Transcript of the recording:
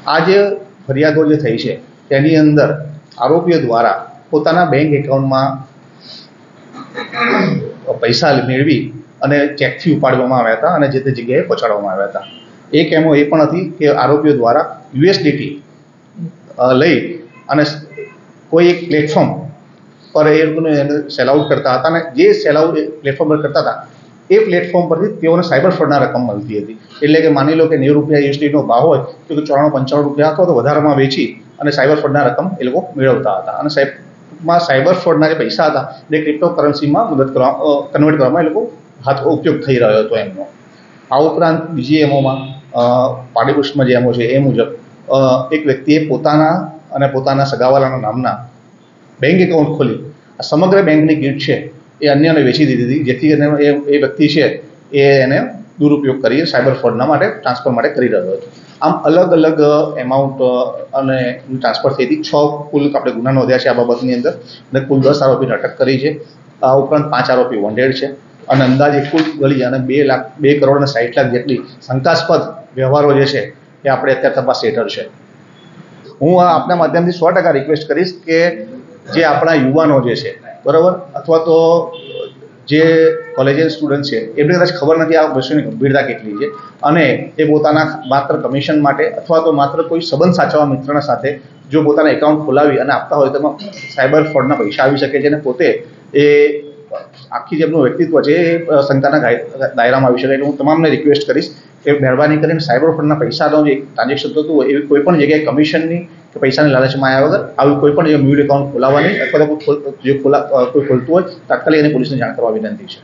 આ જે ફરિયાદો જે થઈ છે તેની અંદર આરોપીઓ દ્વારા પોતાના બેંક એકાઉન્ટમાં પૈસા મેળવી અને ચેકથી ઉપાડવામાં આવ્યા હતા અને જે તે જગ્યાએ પહોંચાડવામાં આવ્યા હતા. એક એમો એ પણ હતી કે આરોપીઓ દ્વારા યુએસડીટી લઈ અને કોઈ એક પ્લેટફોર્મ પર એ લોકોને સેલ આઉટ કરતા હતા અને જે સેલ આઉટ પ્લેટફોર્મ પર કરતા હતા એ પ્લેટફોર્મ પરથી તેઓને સાયબર ફ્રોડના રકમ મળતી હતી. એટલે કે માની લો કે 90 રૂપિયા યુએસડીનો ભાવ હોય તો 94-95 રૂપિયા અથવા તો વધારામાં વેચી અને સાયબર ફ્રોડના રકમ એ લોકો મેળવતા હતા. અને સાયબર ફ્રોડના જે પૈસા હતા એ ક્રિપ્ટો કરન્સીમાં કન્વર્ટ કરવામાં એ લોકો ઉપયોગ થઈ રહ્યો હતો એમનો. આ ઉપરાંત બીજી એમોમાં પાડીપુષ્ટમાં જે એમો છે એ મુજબ એક વ્યક્તિએ પોતાના અને પોતાના સગાવાલાના નામના બેંક એકાઉન્ટ ખોલી આ સમગ્ર બેંકની કીટ છે એ અન્યને વેચી દીધી હતી, જેથી કરીને એ વ્યક્તિ છે એ એને દુરુપયોગ કરી સાયબર ફ્રોડના માટે ટ્રાન્સફર માટે કરી રહ્યો હતો. આમ અલગ અલગ એમાઉન્ટ અને ટ્રાન્સફર થઈ હતી. 6 કુલ આપણે ગુના નોંધ્યા છે આ બાબતની અંદર અને કુલ 10 આરોપીને અટક કરી છે. આ ઉપરાંત 5 આરોપી વોન્ટેડ છે અને અંદાજે કુલ ગળી અને 2 કરોડ અને 60 લાખ જેટલી શંકાસ્પદ વ્યવહારો જે છે એ આપણે અત્યારે તપાસ હેઠળ છે. હું આપના માધ્યમથી 100% રિક્વેસ્ટ કરીશ કે જે આપણા યુવાનો જે છે બરાબર, અથવા તો જે કોલેજિયન સ્ટુડન્ટ છે એમને કદાચ ખબર નથી આ વસ્તુની ગંભીરતા કેટલી છે અને એ પોતાના માત્ર કમિશન માટે અથવા તો માત્ર કોઈ સંબંધ સાચવવા મિત્રના સાથે જો પોતાના એકાઉન્ટ ખોલાવી અને આપતા હોય તો એમાં સાયબર ફ્રોડના પૈસા આવી શકે છે અને પોતે એ આખી જે એમનું વ્યક્તિત્વ છે એ શંકાના દાયરામાં આવી શકે. એટલે હું તમામને રિક્વેસ્ટ કરીશ કે મહેરબાની કરીને સાયબર ફ્રોડના પૈસાનો જે ટ્રાન્ઝેક્શન થતું હોય એવી કોઈ પણ જગ્યાએ કમિશનની કે પૈસાની લાલચમાં આવ્યા વગર આવી કોઈ પણ મ્યુચ્યુઅલ એકાઉન્ટ ખોલાવવાની અથવા તો કોઈ ખોલતું હોય તાત્કાલિક એને પોલીસને જાણ કરવા વિનંતી છે.